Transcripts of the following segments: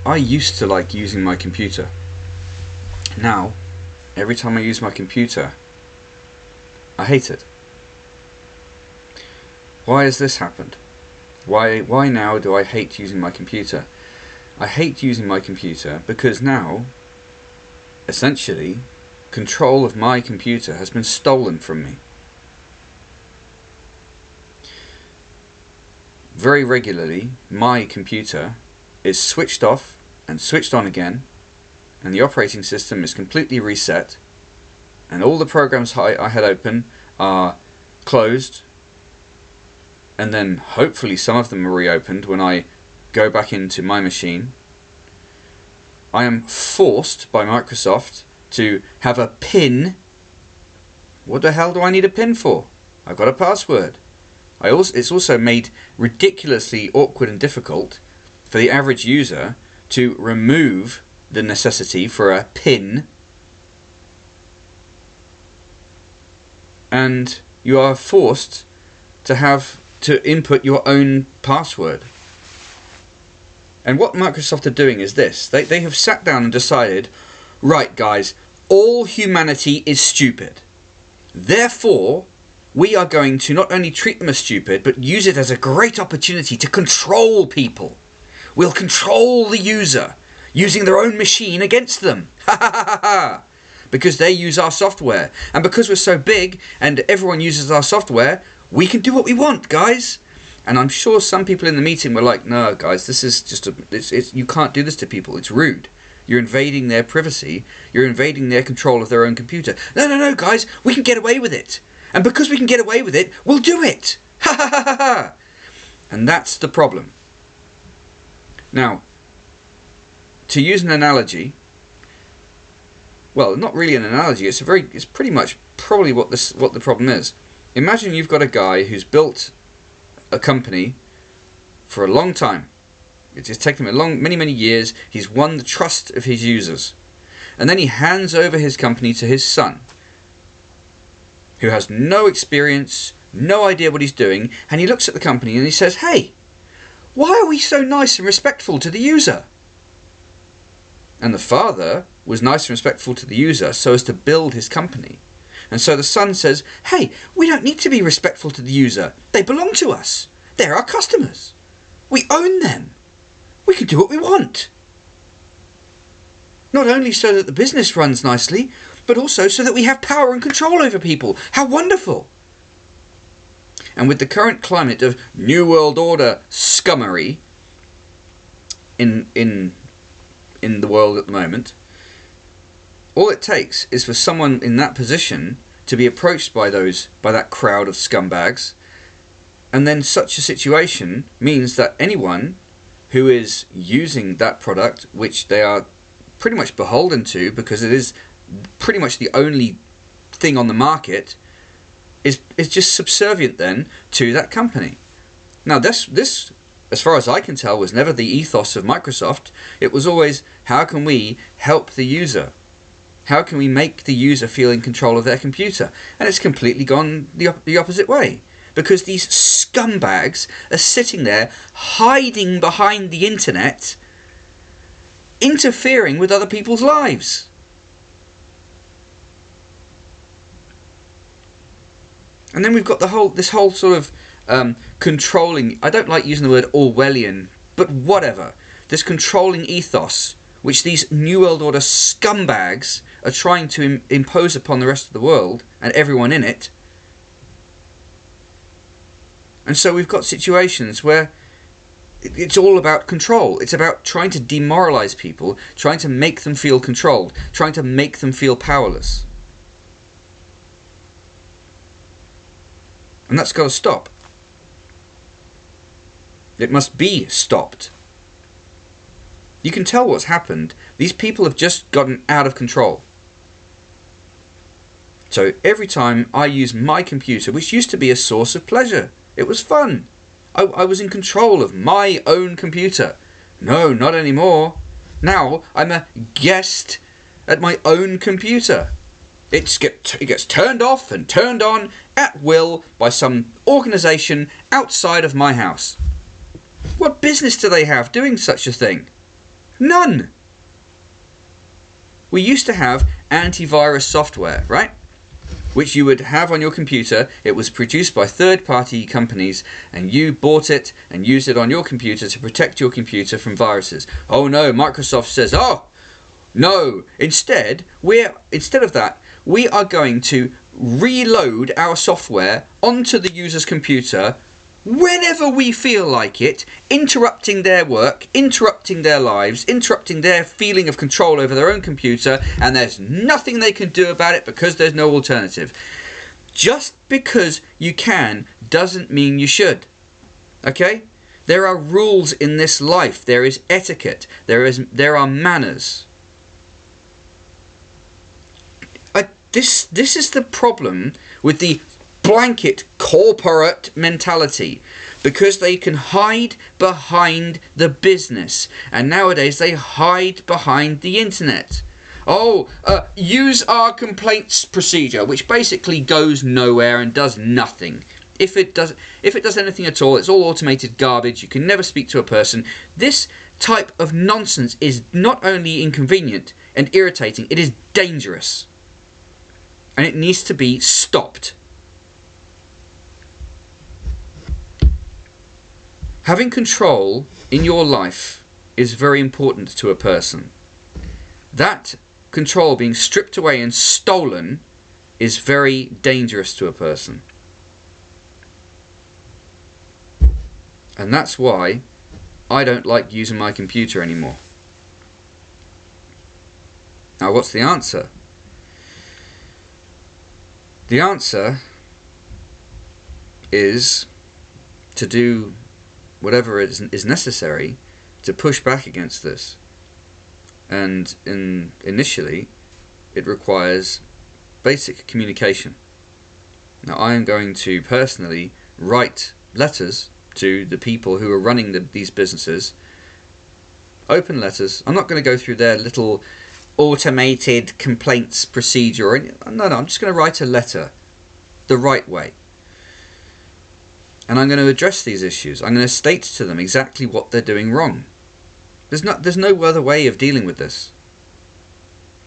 I used to like using my computer. Now, every time I use my computer, I hate it. Why has this happened? Why now do I hate using my computer? I hate using my computer because now, essentially, control of my computer has been stolen from me. Very regularly, my computer is switched off and switched on again, and the operating system is completely reset, and all the programs I had open are closed, and then hopefully some of them are reopened when I go back into my machine. I am forced by Microsoft to have a PIN. What the hell do I need a PIN for? I've got a password. It's also made ridiculously awkward and difficult for the average user to remove the necessity for a PIN, and you are forced to have to input your own password. And what Microsoft are doing is this. They have sat down and decided, right guys, all humanity is stupid. Therefore, we are going to not only treat them as stupid, but use it as a great opportunity to control people. We'll control the user, using their own machine against them. Ha ha ha ha! Because they use our software. And because we're so big and everyone uses our software, we can do what we want, guys. And I'm sure some people in the meeting were like, no, guys, this is just you can't do this to people. It's rude. You're invading their privacy. You're invading their control of their own computer. No, guys, we can get away with it. And because we can get away with it, we'll do it. Ha ha ha ha ha. And that's the problem. Now, to use an analogy, well, not really an analogy. It's pretty much probably what the problem is. Imagine you've got a guy who's built a company for a long time. It's taken him many years. He's won the trust of his users, and then he hands over his company to his son, who has no experience, no idea what he's doing, and he looks at the company and he says, "Hey, why are we so nice and respectful to the user?" And the father was nice and respectful to the user so as to build his company. And so the son says, "Hey, we don't need to be respectful to the user. They belong to us. They're our customers. We own them. We can do what we want. Not only so that the business runs nicely, but also so that we have power and control over people. How wonderful!" And with the current climate of New World Order scummery in the world at the moment, all it takes is for someone in that position to be approached by that crowd of scumbags, and then such a situation means that anyone who is using that product, which they are pretty much beholden to because it is pretty much the only thing on the market, is just subservient then to that company. Now this, as far as I can tell, was never the ethos of Microsoft. It was always, how can we help the user? How can we make the user feel in control of their computer? And it's completely gone the opposite way. Because these scumbags are sitting there, hiding behind the internet, interfering with other people's lives. And then we've got this whole sort of controlling, I don't like using the word Orwellian, but whatever, this controlling ethos which these New World Order scumbags are trying to impose upon the rest of the world and everyone in it. And so we've got situations where it's all about control. It's about trying to demoralize people, trying to make them feel controlled, trying to make them feel powerless. And that's got to stop. It must be stopped. You can tell what's happened. These people have just gotten out of control. So every time I use my computer, which used to be a source of pleasure, it was fun. I was in control of my own computer. No, not anymore. Now I'm a guest at my own computer. It gets turned off and turned on at will by some organisation outside of my house. What business do they have doing such a thing? None. We used to have antivirus software, right? Which you would have on your computer. It was produced by third-party companies, and you bought it and used it on your computer to protect your computer from viruses. Oh no, Microsoft says, oh no, instead of that, we are going to reload our software onto the user's computer whenever we feel like it, interrupting their work, interrupting their lives, interrupting their feeling of control over their own computer, and there's nothing they can do about it because there's no alternative. Just because you can doesn't mean you should. Okay? There are rules in this life. There is etiquette. There are manners. This is the problem with the blanket corporate mentality, because they can hide behind the business, and nowadays they hide behind the internet. Use our complaints procedure, which basically goes nowhere and does nothing. If it does anything at all, it's all automated garbage. You can never speak to a person. This type of nonsense is not only inconvenient and irritating, it is dangerous, and it needs to be stopped. Having control in your life is very important to a person. That control being stripped away and stolen is very dangerous to a person. And that's why I don't like using my computer anymore. Now, what's the answer? The answer is to do whatever is necessary to push back against this. And initially, it requires basic communication. Now, I am going to personally write letters to the people who are running these businesses. Open letters. I'm not going to go through their little automated complaints procedure. No, I'm just going to write a letter the right way. And I'm going to address these issues. I'm going to state to them exactly what they're doing wrong. There's no other way of dealing with this.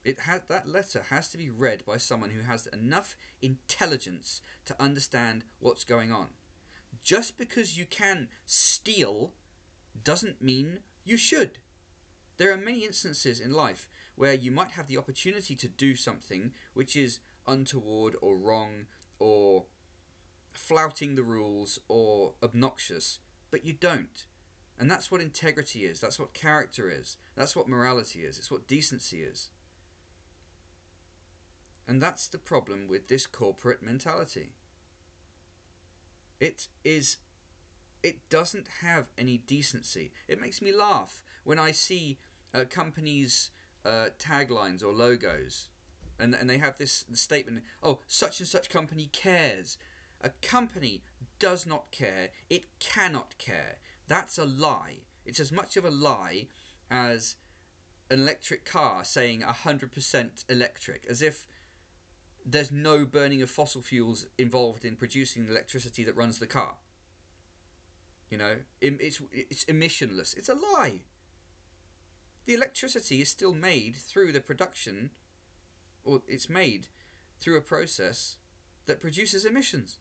That letter has to be read by someone who has enough intelligence to understand what's going on. Just because you can steal doesn't mean you should. There are many instances in life where you might have the opportunity to do something which is untoward or wrong or flouting the rules or obnoxious, but you don't. And that's what integrity is. That's what character is. That's what morality is. It's what decency is. And that's the problem with this corporate mentality. It doesn't have any decency. It makes me laugh when I see companies' taglines or logos, and they have this statement, oh, such and such company cares. A company does not care. It cannot care. That's a lie. It's as much of a lie as an electric car saying 100% electric, as if there's no burning of fossil fuels involved in producing the electricity that runs the car. You know, it's emissionless. It's a lie. The electricity is still made through the production, or it's made through a process that produces emissions.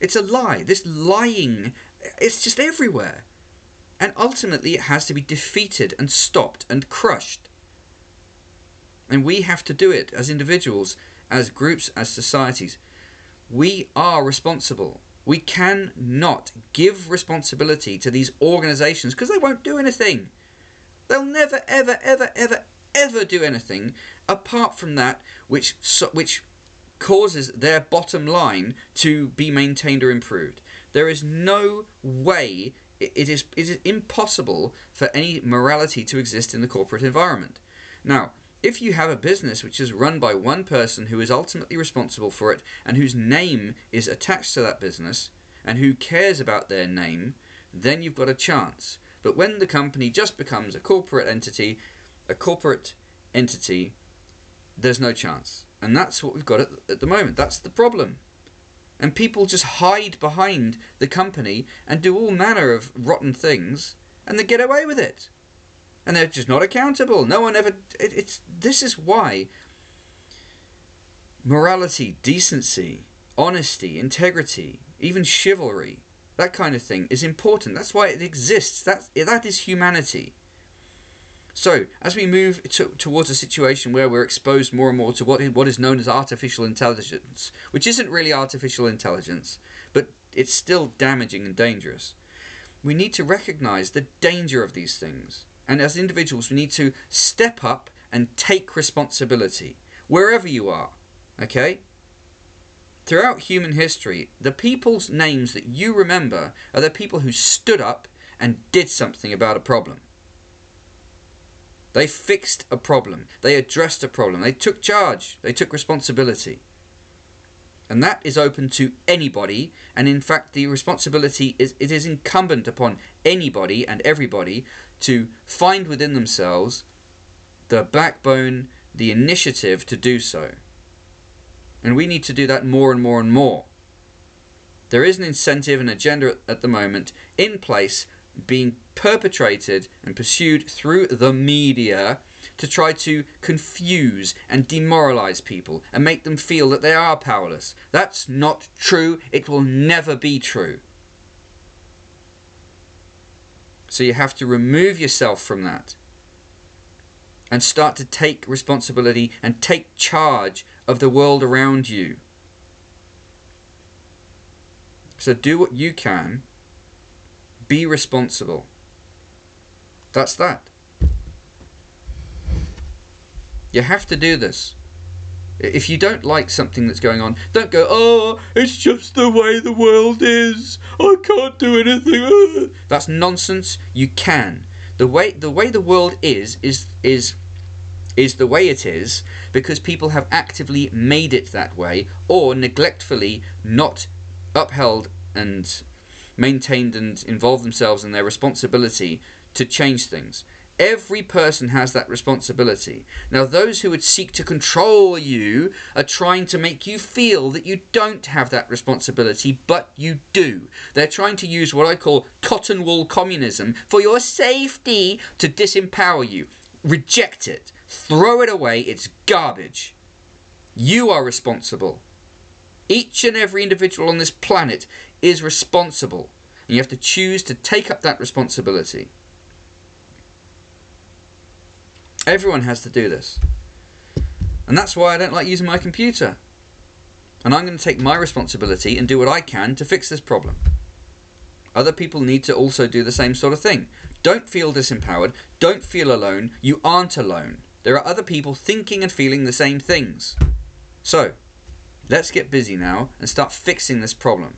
It's a lie. This lying, it's just everywhere. And ultimately it has to be defeated and stopped and crushed. And we have to do it as individuals, as groups, as societies. We are responsible. We cannot give responsibility to these organisations because they won't do anything. They'll never, ever, ever, ever, ever do anything apart from that which causes their bottom line to be maintained or improved. There is no way, it is impossible for any morality to exist in the corporate environment. Now, if you have a business which is run by one person who is ultimately responsible for it and whose name is attached to that business and who cares about their name, then you've got a chance. But when the company just becomes a corporate entity, there's no chance. And that's what we've got at the moment. That's the problem. And people just hide behind the company and do all manner of rotten things, and they get away with it. And they're just not accountable. No one ever... This is why morality, decency, honesty, integrity, even chivalry, that kind of thing is important. That's why it exists. That is humanity. So, as we move towards a situation where we're exposed more and more to what is known as artificial intelligence, which isn't really artificial intelligence, but it's still damaging and dangerous, we need to recognize the danger of these things. And as individuals, we need to step up and take responsibility, wherever you are, okay? Throughout human history, the people's names that you remember are the people who stood up and did something about a problem. They fixed a problem. They addressed a problem. They took charge. They took responsibility. And that is open to anybody. And in fact, the responsibility is incumbent upon anybody and everybody to find within themselves the backbone, the initiative to do so. And we need to do that more and more and more. There is an incentive and agenda at the moment in place being perpetrated and pursued through the media to try to confuse and demoralize people and make them feel that they are powerless. That's not true. It will never be true. So you have to remove yourself from that and start to take responsibility and take charge of the world around you. So do what you can. Be responsible. That's that. You have to do this. If you don't like something that's going on, don't go, oh, it's just the way the world is. I can't do anything. That's nonsense. You can. The way the world is the way it is because people have actively made it that way or neglectfully not upheld and maintained and involved themselves in their responsibility to change things. Every person has that responsibility. Now, those who would seek to control you are trying to make you feel that you don't have that responsibility, but you do. They're trying to use what I call cotton wool communism for your safety to disempower you. Reject it. Throw it away. It's garbage. You are responsible. Each and every individual on this planet is responsible. And you have to choose to take up that responsibility. Everyone has to do this. And that's why I don't like using my computer. And I'm going to take my responsibility and do what I can to fix this problem. Other people need to also do the same sort of thing. Don't feel disempowered. Don't feel alone. You aren't alone. There are other people thinking and feeling the same things. So, let's get busy now and start fixing this problem.